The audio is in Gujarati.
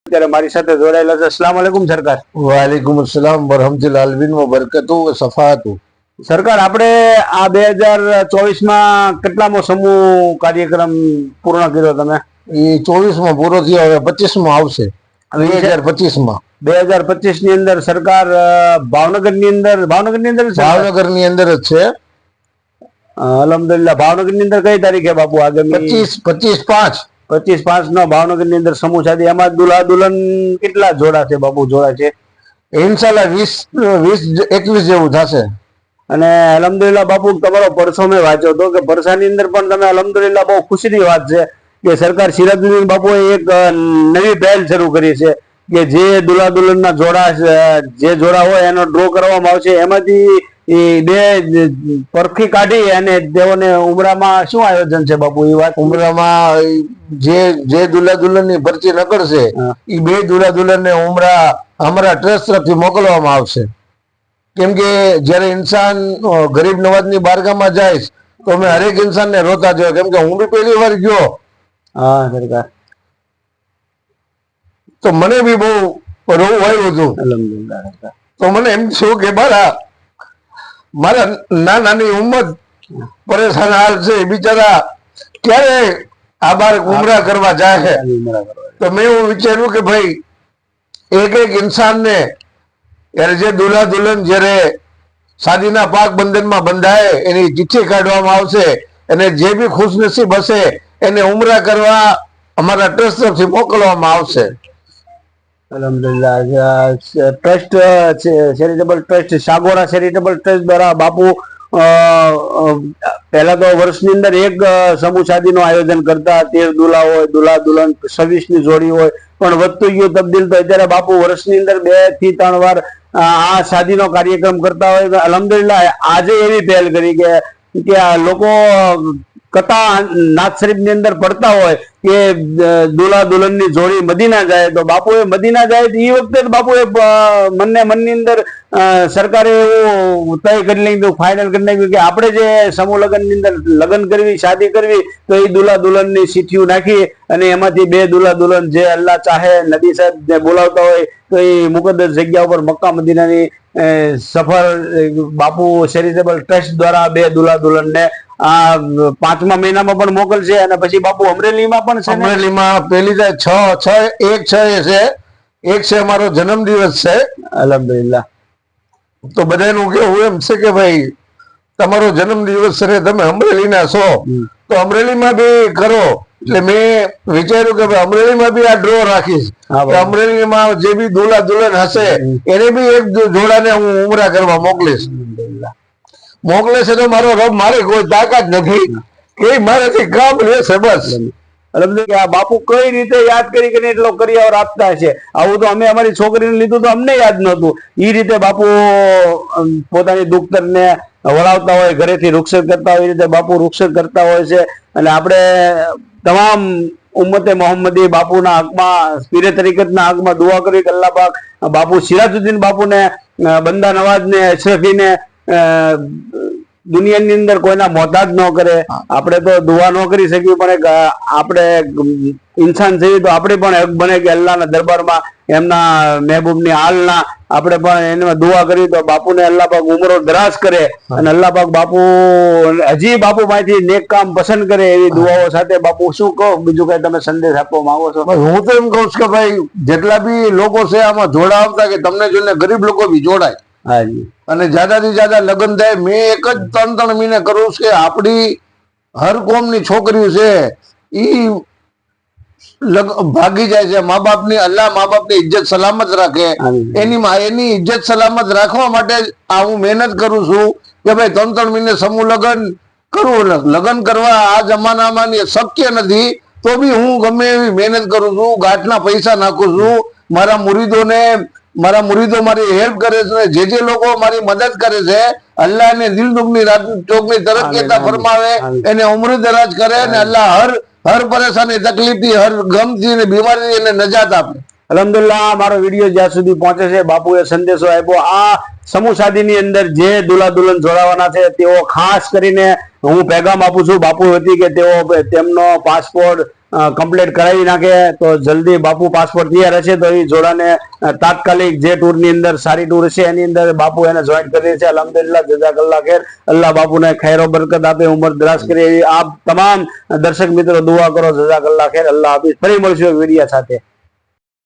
અત્યારે મારી સાથે જોડાયેલા છે. અસ્સલામ વાલેકુમ સરકાર. વાલેકુમ અસલામ વરહમતુલ્લાહ બરકતુ સફાતુ. સરકાર, આપણે આ 2024માં કેટલામો સમૂહ કાર્યક્રમ પૂર્ણ કર્યો તમે? એ 24માં પૂરો થયો, હવે 25માં આવશે. 2025માં 2025 ની અંદર સરકાર ભાવનગરની અંદર જ છે. અલહમદુલિલ્લાહ. ભાવનગરની અંદર કઈ તારીખે બાપુ? આગામી 25/5 નો ભાવનગરની અંદર સમૂહ સાથે. એમાં દુલ્હા દુલ્હન કેટલા જોડા છે બાપુ? જોડા છે ઇન્શાલ્લાહ 20-21 જેવું થશે. અને અલહમદુલિલ્લાહ બાપુ, તમારો પરસો મેં વાંચ્યો હતો કે પરસાની અંદર પણ તમે અલહમદુલિલ્લાહ બહુ ખુશીની વાત છે કે સરકાર સિરાજુદ્દીન બાપુએ એક નવી પહેલ શરૂ કરી છે કે જે દુલ્હા દુલ્હનના જોડા જે જોડા હોય એનો ડ્રો કરવામાં આવશે. એમાંથી બે પરખી કાઢી અને તેઓને ઉમરામાં શું આયોજન છે બાપુ? એ વાત, ઉમરામાં જે દુલ્હા દુલ્હનની ભરતી નકળશે એ બે દુલ્હા દુલ્હનને ઉમરા અમારા ટ્રસ્ટ તરફથી મોકલવામાં આવશે. કેમ કે જયારે ઇન્સાન ગરીબ નવાજની બારગામાં જાય તો અમે હરેક ઇન્સાનને રોતા જોયો. કેમ કે હું બી પહેલી વાર ગયો. હા સરકાર. તો મને બી બહુ રોવું આવ્યું હતું. અલહમદુલિલ્લાહ. તો મને એમ થયું કે મારા નાની ઉંમર પરેશાન હાલ છે, બિચારા ક્યારે આ બાર ઉમરા કરવા જાય છે. તો મેં એવું વિચાર્યું કે ભાઈ એક ઇન્સાનને જે દુલ્હા દુલ્હન જયારે શાદીના પાક બંધનમાં બંધાય એની ચિઠ્ઠી કાઢવામાં આવશે અને જે બી ખુશનસીબ હશે એને ઉમરા કરવા અમારા ટ્રસ્ટ તરફથી મોકલવામાં આવશે. અલહમદુલિલ્લાહ. Trust charitable trust, Sagora charitable trust દ્વારા બાપુ પહેલા તો વર્ષની અંદર એક સમૂહ શાદીનું આયોજન કરતા. 13 દુલ્હા હોય, દુલ્હા દુલ્હન 26ની જોડી હોય, પણ વધતું ગયું તબદીલ. તો અત્યારે બાપુ વર્ષની અંદર 2 થી 3 વાર આ શાદીનો કાર્યક્રમ કરતા હોય. અલહમદુલિલ્લાહ આજે એવી પહેલ કરી કે આ લોકો કથા નાથ શરીફ ની અંદર પડતા હોય કે દુલ્હા દુલ્હનની જોડી મદીના જાય. તો બાપુએ મદીના જાય એ વખતે બાપુએ મનની અંદર સરકારે એવું તય કરી લીધું, ફાઇનલ કરી નાખ્યું કે આપણે જે સમૂહ લગ્નની અંદર લગ્ન કરવી, શાદી કરવી, તો એ દુલ્હા દુલ્હનની ચિઠ્ઠીઓ નાખી અને એમાંથી 2 દુલ્હા દુલ્હન જે અલ્લાહ ચાહે, નબી સાહેબ બોલાવતા હોય તો એ મુકદ્દસ જગ્યા ઉપર મક્કા મદીનાની સફર બાપુ ચેરિટેબલ ટ્રસ્ટ દ્વારા 2 દુલ્હા દુલ્હનને આ 5મા મહિનામાં પણ મોકલશે. અને પછી બાપુ અમરેલીમાં પણ છે. અમરેલીમાં પેલી 6 છે. એક છે અમારો જન્મદિવસ છે. અલહમદુલિલ્લાહ. તો બધાનું કેવું એમ છે કે ભાઈ તમારો જન્મદિવસ છે, તમે અમરેલીના છો તો અમરેલીમાં બી કરો. એટલે મેં વિચાર્યું કે ભાઈ અમરેલીમાં બી આ ડ્રો રાખીશ. અમરેલીમાં જે બી દુલ્હા દુલ્હન હશે એને બી એક જોડાને હું ઉમરા કરવા મોકલીશ. મોકલે છે તો મારો રબ, મારે કોઈ તાકાત નથી કે મારાથી કામ લેશે બસ. અલહમદુલિલ્લાહ. બાપુ કઈ રીતે યાદ કરીને એટલો કરિયાવર આપતા છે. આવું તો અમે અમારી છોકરીને લીધું તો અમને યાદ નહોતું. એ રીતે બાપુ પોતાની દુખ્તરને વળાવતા હોય, ઘરેથી રૂક્ષક કરતા હોય, એ રીતે બાપુ રૂક્ષક કરતા હોય છે. અને આપણે તમામ ઉમ્મતે મોહમ્મદી બાપુના હકમાં, પીરે તરીકતના હકમાં દુઆ કરી કે અલ્લાહ પાક બાપુ સિરાજુદ્દીન બાપુને, બંદા નવાજને, અશરફીને દુનિયાની અંદર કોઈના મોહતાજ ન કરે. આપણે તો દુઆ ન કરી શકીએ, પણ આપણે ઇન્સાન છીએ તો આપણે પણ હક બને કે અલ્લાહના દરબારમાં એમના મહેબૂબની હાલના આપણે પણ એને દુઆ કરી તો બાપુને અલ્લાહ પાક ઉમરો દરાજ કરે અને અલ્લાહ પાક બાપુ હજી બાપુ માંથી નેક કામ પસંદ કરે એવી દુઆઓ સાથે. બાપુ શું કહો, બીજું કઈ તમે સંદેશ આપવા માંગો છો? હું તો એમ કહું છું કે ભાઈ જેટલા બી લોકો છે આમાં જોડા આવતા કે તમને જોઈને ગરીબ લોકો બી જોડાય. હાજી. અને જ્યાદાથી જ્યાદા લગ્ન થાય. મેં એક જ 3 મહિને કરું છું કે આપણી હર કોમની છોકરીઓ છે ઈ ભાગી જાય છે. મા બાપની, અલ્લાહ મા બાપની ઇજ્જત સલામત રાખે. એની ઇજ્જત સલામત રાખવા માટે આ હું મહેનત કરું છું કે ભાઈ 3 મહિને સમૂહ લગ્ન કરવું. લગ્ન કરવા આ જમાનામાં શક્ય નથી તો બી હું ગમે એવી મહેનત કરું છું, ગાંઠના પૈસા નાખું છું. મારા મુરીદો મારી હેલ્પ કરે છે. જે લોકો મારી મદદ કરે છે અલ્લાહ ને દિલ દુગની રાત ચોકની તરક્કીતા ફરમાવે, એને ઉમ્ર દરાજ કરે અને અલ્લાહ હર પરેશાની, તકલીફથી, હર ગમથી અને બીમારી એને નજાત આપે. અલહમદુલિલ્લાહ. મારો વિડીયો જ્યાં સુધી પહોંચે છે, બાપુએ સંદેશો આપ્યો. આ સમૂહ શાદીની અંદર જે દુલ્હા દુલ્હન જોડાવાના છે તેઓ ખાસ કરીને હું પેગામ આપું છું બાપુ વતી કે તેઓ તેમનો પાસપોર્ટ કમ્પ્લીટ કરાવી નાખે તો જલ્દી બાપુ પાસપોર્ટ તૈયાર હશે તો એ જોડાને તાત્કાલિક જે ટૂર ની અંદર સારી ટૂર છે એની અંદર બાપુ એને જોઈન કરી છે. અલહમદુલિલ્લાહ, જઝાકલ્લાહ ખૈર. અલ્લાહ બાપુને ખૈરો બરકત આપે, ઉંમર દરાજ કરે એવી આપ તમામ દર્શક મિત્રો દુઆ કરો. જઝાકલ્લાહ ખૈર. અલ્લાહ હાફિઝ. ફરી મળશું વિડીયો સાથે.